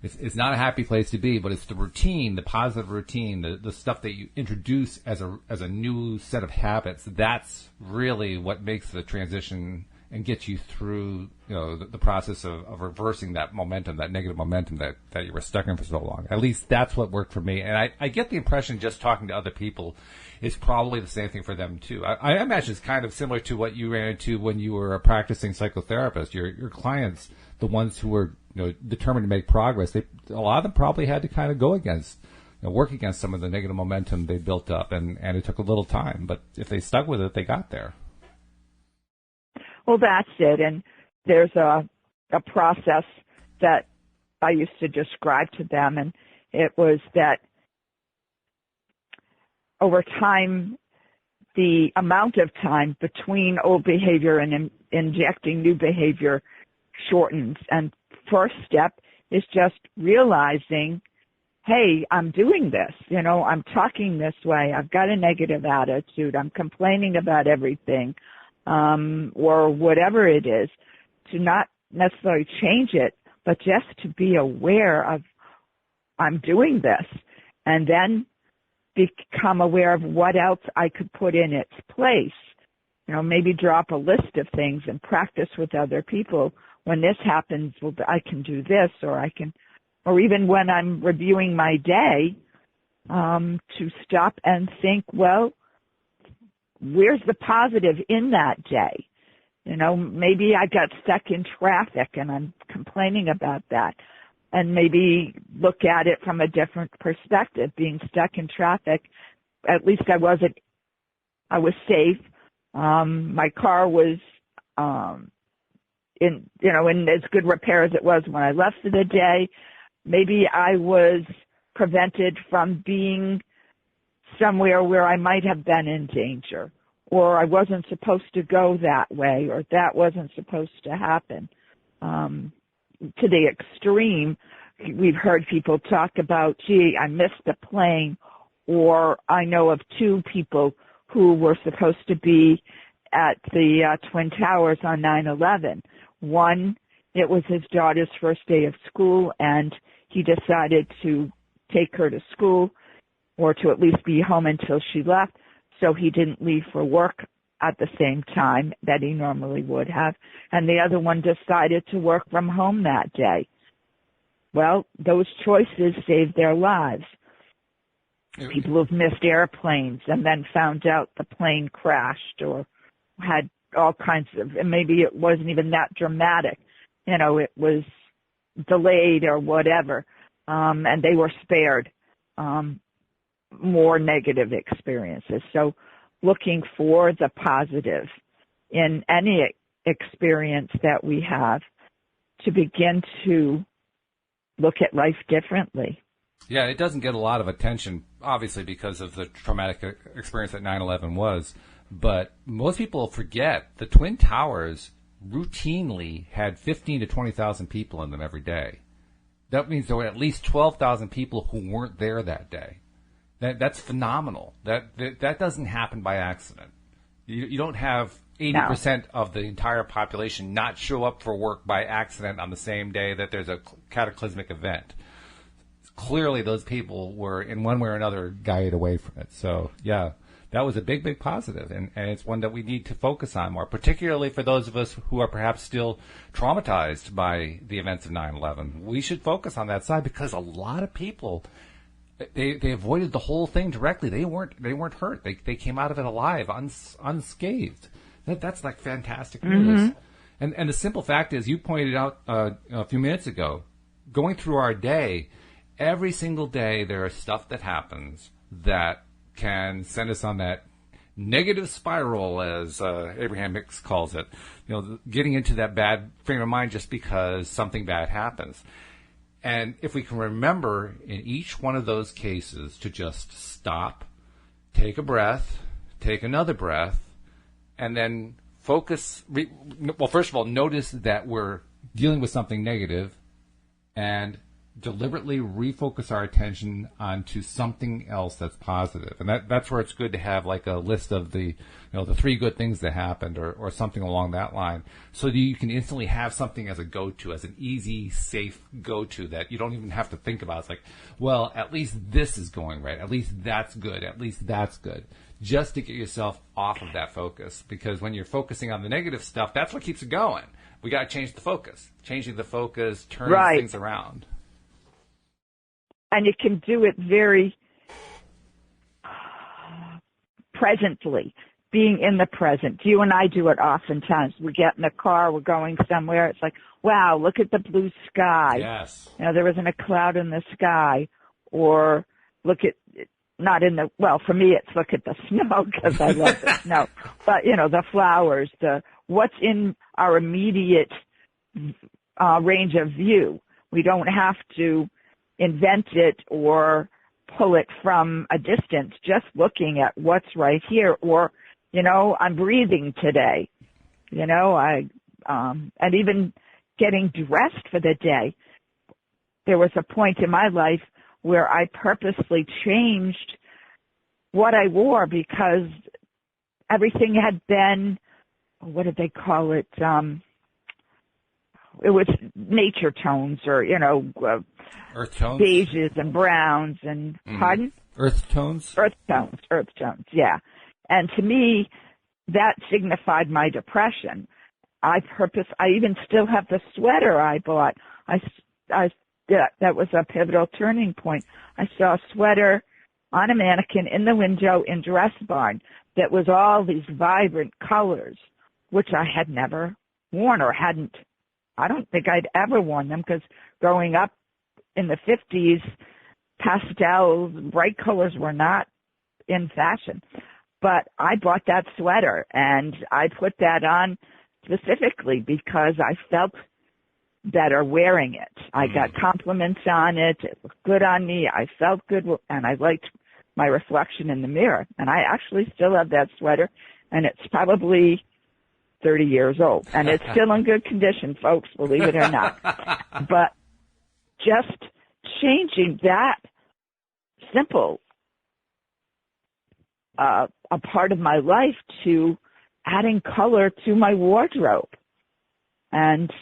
It's not a happy place to be, but it's the routine, the positive routine, the stuff that you introduce as a new set of habits. That's really what makes the transition and gets you through the process of reversing that momentum, that negative momentum that you were stuck in for so long. At least that's what worked for me, and I get the impression just talking to other people is probably the same thing for them too. I imagine it's kind of similar to what you ran into when you were a practicing psychotherapist. Your clients, the ones who were determined to make progress, a lot of them probably had to kind of go against, work against some of the negative momentum they built up, and it took a little time. But if they stuck with it, they got there. Well, that's it. And there's a process that I used to describe to them, and it was that over time, the amount of time between old behavior and injecting new behavior shortens. And first step is just realizing, hey, I'm doing this. I'm talking this way. I've got a negative attitude. I'm complaining about everything. Or whatever it is. to not necessarily change it, but just to be aware of I'm doing this, and then become aware of what else I could put in its place. You know, maybe drop a list of things and practice with other people. When this happens, well, I can do this, or even when I'm reviewing my day, to stop and think, well, where's the positive in that day? You know, maybe I got stuck in traffic and I'm complaining about that. And maybe look at it from a different perspective. Being stuck in traffic, at least I was safe. My car was, in as good repair as it was when I left for the day. Maybe I was prevented from being somewhere where I might have been in danger, or I wasn't supposed to go that way, or that wasn't supposed to happen. To the extreme, we've heard people talk about, gee, I missed the plane, or I know of two people who were supposed to be at the Twin Towers on 9/11. One, it was his daughter's first day of school, and he decided to take her to school, or to at least be home until she left, so he didn't leave for work at the same time that he normally would have. And the other one decided to work from home that day. Well, those choices saved their lives. People who've missed airplanes and then found out the plane crashed, or had all kinds of, and maybe it wasn't even that dramatic. You know, it was delayed or whatever, and they were spared more negative experiences. So looking for the positive in any experience that we have to begin to look at life differently. Yeah, it doesn't get a lot of attention, obviously, because of the traumatic experience that 9/11 was. But most people forget the Twin Towers routinely had 15 to 20,000 people in them every day. That means there were at least 12,000 people who weren't there that day. That's phenomenal. That doesn't happen by accident. You don't have 80% of the entire population not show up for work by accident on the same day that there's a cataclysmic event. Clearly, those people were, in one way or another, guided away from it. So, yeah, that was a big, big positive, and it's one that we need to focus on more, particularly for those of us who are perhaps still traumatized by the events of 9/11. We should focus on that side, because a lot of people, they avoided the whole thing directly. They weren't hurt. They came out of it alive, unscathed. That's like fantastic news. And the simple fact is, you pointed out a few minutes ago, going through our day, every single day there is stuff that happens that can send us on that negative spiral, as Abraham Hicks calls it. You know, getting into that bad frame of mind just because something bad happens. And if we can remember in each one of those cases to just stop, take a breath, take another breath, and then focus. Well, first of all, notice that we're dealing with something negative, and deliberately refocus our attention onto something else that's positive. And that's where it's good to have like a list of the 3 good things that happened, or something along that line, so that you can instantly have something as a go-to, as an easy, safe go-to that you don't even have to think about. It's like, well, at least this is going right. At least that's good. At least that's good. Just to get yourself off of that focus, because when you're focusing on the negative stuff, that's what keeps it going. We got to change the focus. Changing the focus turns things around. And you can do it very presently, being in the present. You and I do it oftentimes. We get in the car, we're going somewhere. It's like, wow, look at the blue sky. Yes. There isn't a cloud in the sky. Or look at, for me it's look at the snow, because I love the snow. But, the flowers, what's in our immediate range of view. We don't have to invent it or pull it from a distance, just looking at what's right here. Or, I'm breathing today, and even getting dressed for the day. There was a point in my life where I purposely changed what I wore, because everything had been, what did they call it? it was nature tones or, Earth tones? beiges and browns and, pardon? Earth tones? Earth tones, yeah. And to me, that signified my depression. I even still have the sweater I bought. That was a pivotal turning point. I saw a sweater on a mannequin in the window in Dress Barn that was all these vibrant colors, which I had never worn or I don't think I'd ever worn them because growing up in the 50s, pastels, bright colors were not in fashion. But I bought that sweater and I put that on specifically because I felt better wearing it. I got compliments on it. It looked good on me. I felt good and I liked my reflection in the mirror. And I actually still have that sweater and it's probably 30 years old. And it's still in good condition, folks, believe it or not. But just changing that simple a part of my life to adding color to my wardrobe and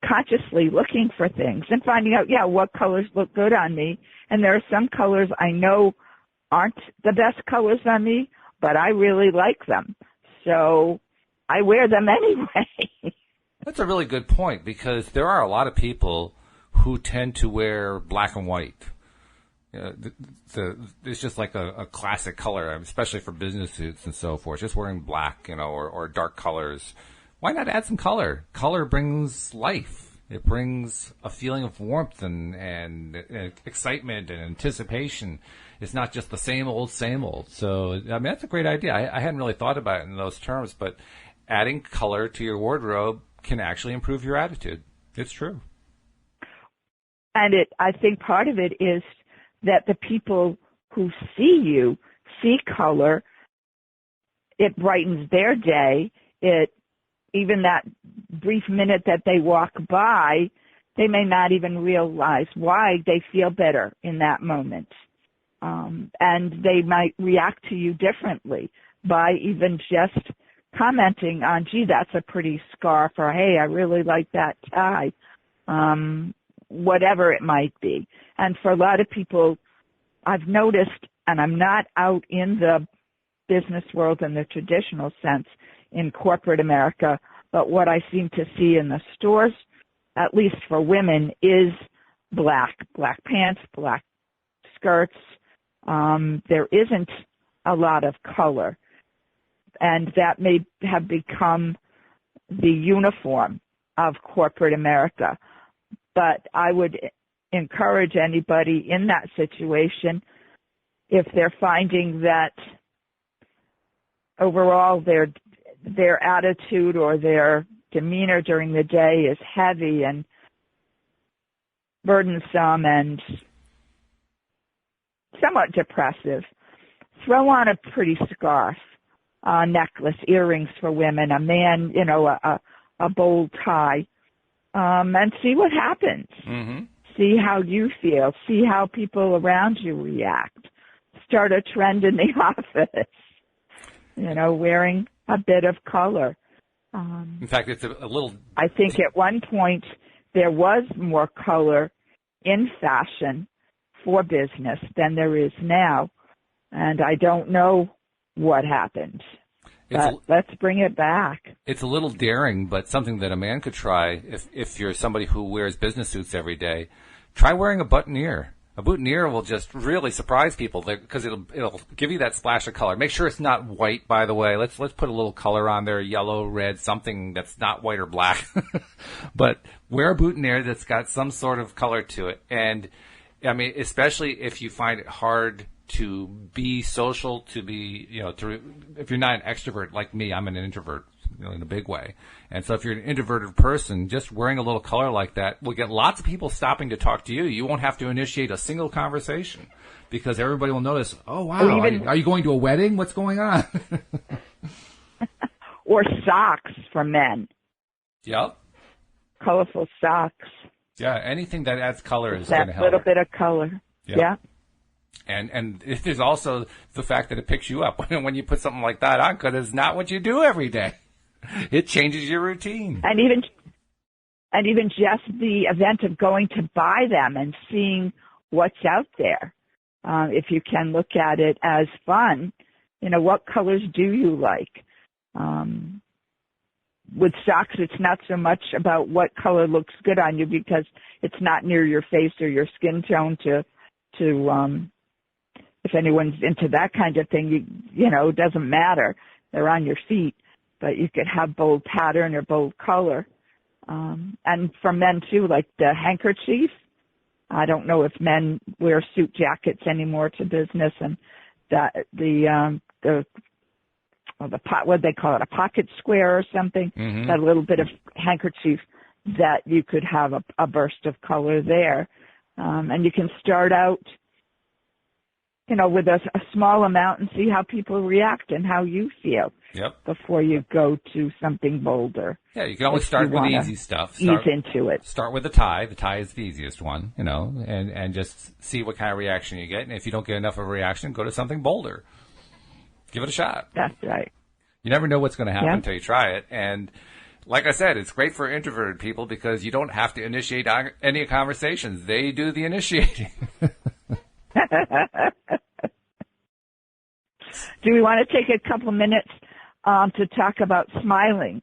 consciously looking for things and finding out, what colors look good on me. And there are some colors I know aren't the best colors on me, but I really like them. So I wear them anyway. That's a really good point because there are a lot of people who tend to wear black and white. It's just like a classic color, especially for business suits and so forth. Just wearing black, or dark colors. Why not add some color? Color brings life. It brings a feeling of warmth and excitement and anticipation. It's not just the same old, same old. So, I mean, that's a great idea. I hadn't really thought about it in those terms, but adding color to your wardrobe can actually improve your attitude. It's true. And I think part of it is that the people who see you see color. It brightens their day. Even that brief minute that they walk by, they may not even realize why they feel better in that moment. And they might react to you differently by even just commenting on, gee, that's a pretty scarf, or hey, I really like that tie, whatever it might be. And for a lot of people, I've noticed, and I'm not out in the business world in the traditional sense in corporate America, but what I seem to see in the stores, at least for women, is black pants, black skirts. There isn't a lot of color, and that may have become the uniform of corporate America. But I would encourage anybody in that situation, if they're finding that overall their attitude or their demeanor during the day is heavy and burdensome and somewhat depressive, throw on a pretty scarf, a necklace, earrings for women, a man, a bold tie, and see what happens. Mm-hmm. See how you feel. See how people around you react. Start a trend in the office, wearing a bit of color. In fact, it's a little... I think at one point there was more color in fashion for business than there is now, and I don't know what happened. But let's bring it back. It's a little daring, but something that a man could try if you're somebody who wears business suits every day. Try wearing a boutonniere. A boutonniere will just really surprise people because it'll give you that splash of color. Make sure it's not white, by the way. Let's put a little color on there, yellow, red, something that's not white or black. But wear a boutonniere that's got some sort of color to it. And, I mean, especially if you find it hard to be social, to be, if you're not an extrovert like me, I'm an introvert, in a big way. And so if you're an introverted person, just wearing a little color like that will get lots of people stopping to talk to you. You won't have to initiate a single conversation because everybody will notice, oh, wow, are you going to a wedding? What's going on? Or socks for men. Yep. Colorful socks. Yeah, anything that adds color is going to help. That little bit of color. Yep. Yeah. And there's also the fact that it picks you up when you put something like that on because it's not what you do every day. It changes your routine. And even and even just the event of going to buy them and seeing what's out there. If you can look at it as fun, what colors do you like? With socks, it's not so much about what color looks good on you because it's not near your face or your skin tone to if anyone's into that kind of thing, it doesn't matter. They're on your feet, but you could have bold pattern or bold color. And for men too, like the handkerchief. I don't know if men wear suit jackets anymore to business, and that what they call it, a pocket square or something, that little bit of handkerchief that you could have a burst of color there. And you can start out, with a small amount and see how people react and how you feel before you go to something bolder. Yeah, you can always start with the easy stuff. Ease into it. Start with the tie. The tie is the easiest one, and just see what kind of reaction you get. And if you don't get enough of a reaction, go to something bolder. Give it a shot. That's right. You never know what's going to happen until you try it. And like I said, it's great for introverted people because you don't have to initiate any conversations. They do the initiating. Do we want to take a couple minutes to talk about smiling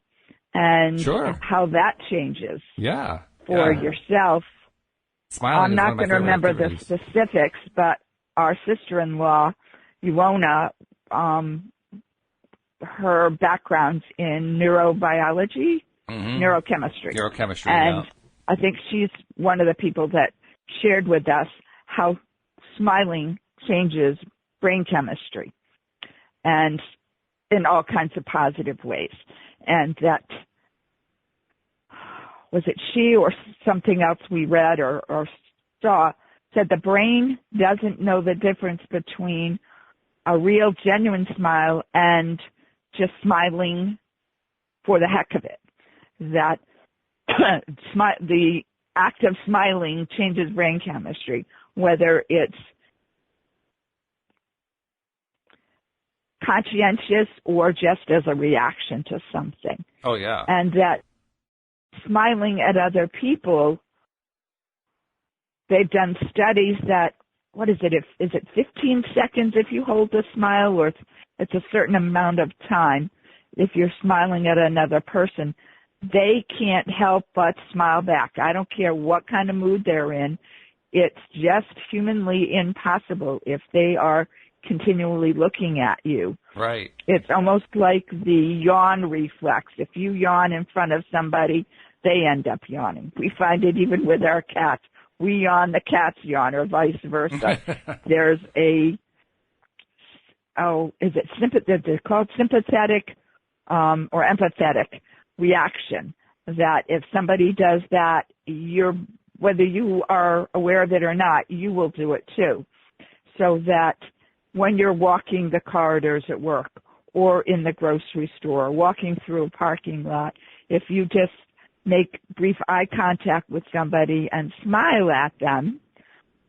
and how that changes for yourself? Smiling I'm not going to remember the specifics, but our sister-in-law, Iwona, her background's in neurobiology, neurochemistry. And I think she's one of the people that shared with us how smiling changes brain chemistry and in all kinds of positive ways. And that, was it she or something else we read or saw, said the brain doesn't know the difference between a real, genuine smile and just smiling for the heck of it. That the act of smiling changes brain chemistry, whether it's conscientious or just as a reaction to something. Oh, yeah. And that smiling at other people, they've done studies that, what is it, is it 15 seconds if you hold a smile, or it's a certain amount of time if you're smiling at another person, they can't help but smile back. I don't care what kind of mood they're in. It's just humanly impossible if they are continually looking at you. Right. It's almost like the yawn reflex. If you yawn in front of somebody, they end up yawning. We find it even with our cats. We yawn, the cats yawn, or vice versa. There's they're called sympathetic or empathetic reaction, that if somebody does that, whether you are aware of it or not, you will do it too. So that when you're walking the corridors at work or in the grocery store, walking through a parking lot, if you just make brief eye contact with somebody and smile at them,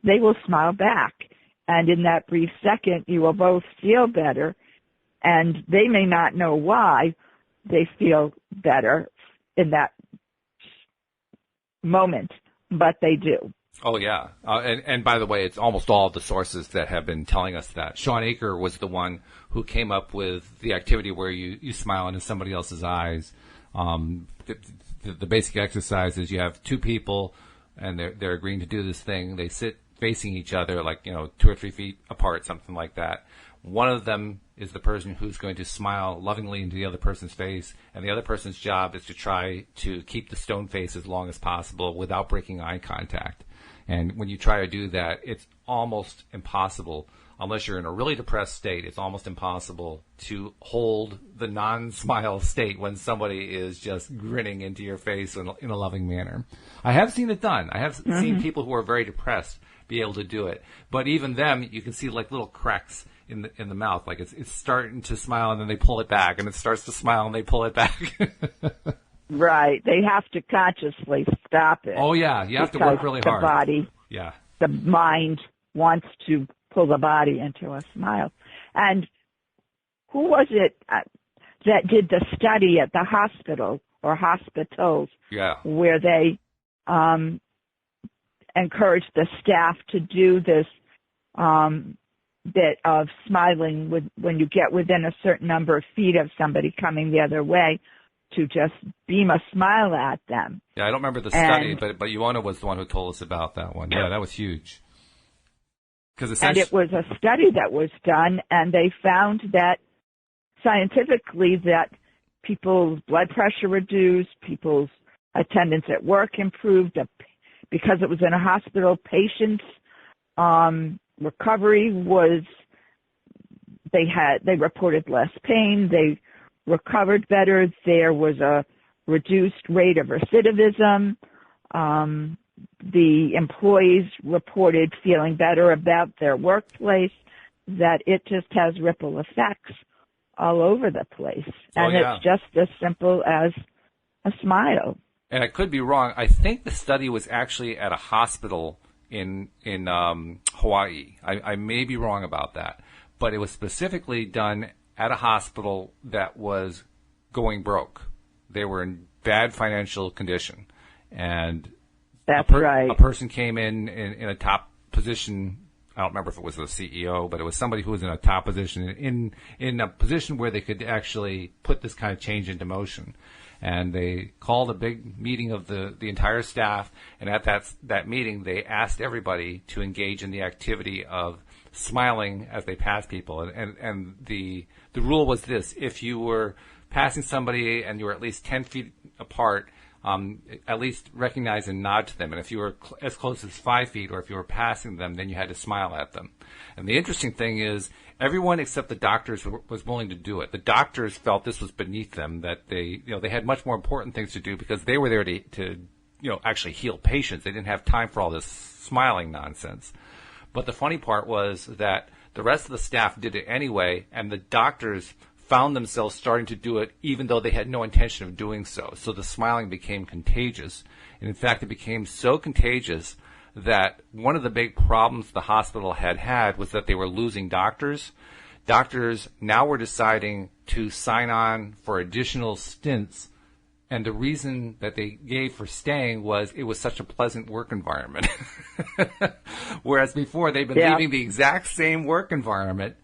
they will smile back. And in that brief second, you will both feel better, and they may not know why they feel better in that moment, but they do. Oh, yeah. And by the way, it's almost all the sources that have been telling us that. Sean Aker was the one who came up with the activity where you smile into somebody else's eyes. The basic exercise is you have two people, and they're agreeing to do this thing. They sit facing each other, like, 2 or 3 feet apart, something like that. One of them is the person who's going to smile lovingly into the other person's face, and the other person's job is to try to keep the stone face as long as possible without breaking eye contact. And when you try to do that, it's almost impossible, unless you're in a really depressed state, it's almost impossible to hold the non-smile state when somebody is just grinning into your face in a loving manner. I have seen it done. I have seen people who are very depressed be able to do it. But even them, you can see like little cracks in the mouth. Like it's starting to smile and then they pull it back, and it starts to smile and they pull it back. Right. They have to consciously stop it. Oh, yeah. You have to work really hard. The mind wants to pull the body into a smile. And who was it that did the study at the hospital or hospitals, Yeah. where they encourage the staff to do this bit of smiling when you get within a certain number of feet of somebody coming the other way, to just beam a smile at them. Yeah, I don't remember the study, but Ioana was the one who told us about that one. Yeah, that was huge. And it was a study that was done, and they found that scientifically that people's blood pressure reduced, people's attendance at work improved, because it was in a hospital. Patients' recovery was, they reported less pain, they recovered better, there was a reduced rate of recidivism, the employees reported feeling better about their workplace, that it just has ripple effects all over the place. And it's just as simple as a smile. And I could be wrong. I think the study was actually at a hospital in Hawaii. I may be wrong about that. But it was specifically done at a hospital that was going broke. They were in bad financial condition. And that's right. A person came in a top position. I don't remember if it was the CEO, but it was somebody who was in a top position, in a position where they could actually put this kind of change into motion. And they called a big meeting of the entire staff, and at that meeting, they asked everybody to engage in the activity of smiling as they passed people. And the rule was this: if you were passing somebody and you were at least 10 feet apart, at least recognize and nod to them. And if you were as close as 5 feet, or if you were passing them, then you had to smile at them. And the interesting thing is, everyone except the doctors was willing to do it. The doctors felt this was beneath them, that they had much more important things to do, because they were there to actually heal patients. They didn't have time for all this smiling nonsense. But the funny part was that the rest of the staff did it anyway, and the doctors found themselves starting to do it even though they had no intention of doing so. So the smiling became contagious. And in fact, it became so contagious that one of the big problems the hospital had was that they were losing doctors. Doctors now were deciding to sign on for additional stints, and the reason that they gave for staying was it was such a pleasant work environment. Whereas before, they'd been leaving the exact same work environment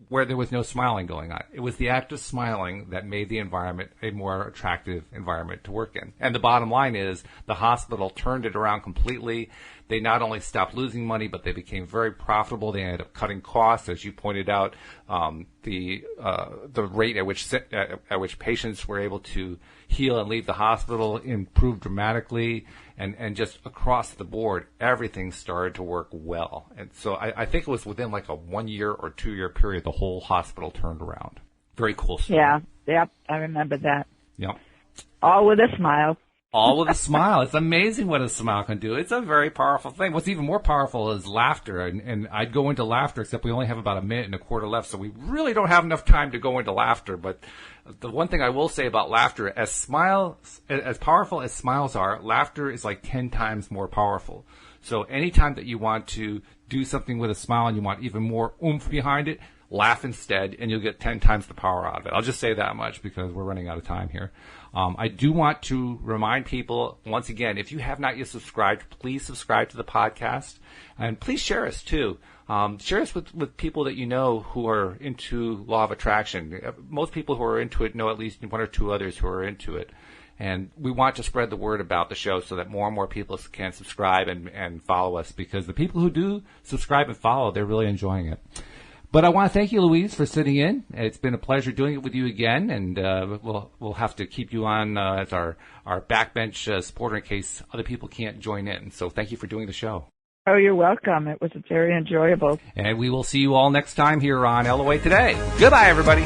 where there was no smiling going on. It was the act of smiling that made the environment a more attractive environment to work in. And the bottom line is, the hospital turned it around completely. They not only stopped losing money, but they became very profitable. They ended up cutting costs, as you pointed out. The rate at which patients were able to heal and leave the hospital improved dramatically, and just across the board, everything started to work well. And so I think it was within like a 1 year or 2 year period, the whole hospital turned around. Very cool story. Yeah, yep, I remember that. Yep. All with a smile. All with a smile. It's amazing what a smile can do. It's a very powerful thing. What's even more powerful is laughter. And I'd go into laughter, except we only have about a minute and a quarter left, so we really don't have enough time to go into laughter. But the one thing I will say about laughter, as powerful as smiles are, laughter is like 10 times more powerful. So anytime that you want to do something with a smile and you want even more oomph behind it, laugh instead, and you'll get 10 times the power out of it. I'll just say that much because we're running out of time here. I do want to remind people, once again, if you have not yet subscribed, please subscribe to the podcast. And please share us, too. Share us with people that you know who are into law of attraction. Most people who are into it know at least one or two others who are into it. And we want to spread the word about the show so that more and more people can subscribe and follow us, because the people who do subscribe and follow, they're really enjoying it. But I want to thank you, Louise, for sitting in. It's been a pleasure doing it with you again, and we'll have to keep you on as our backbench supporter in case other people can't join in. So thank you for doing the show. Oh, you're welcome. It was very enjoyable. And we will see you all next time here on LOA Today. Goodbye, everybody.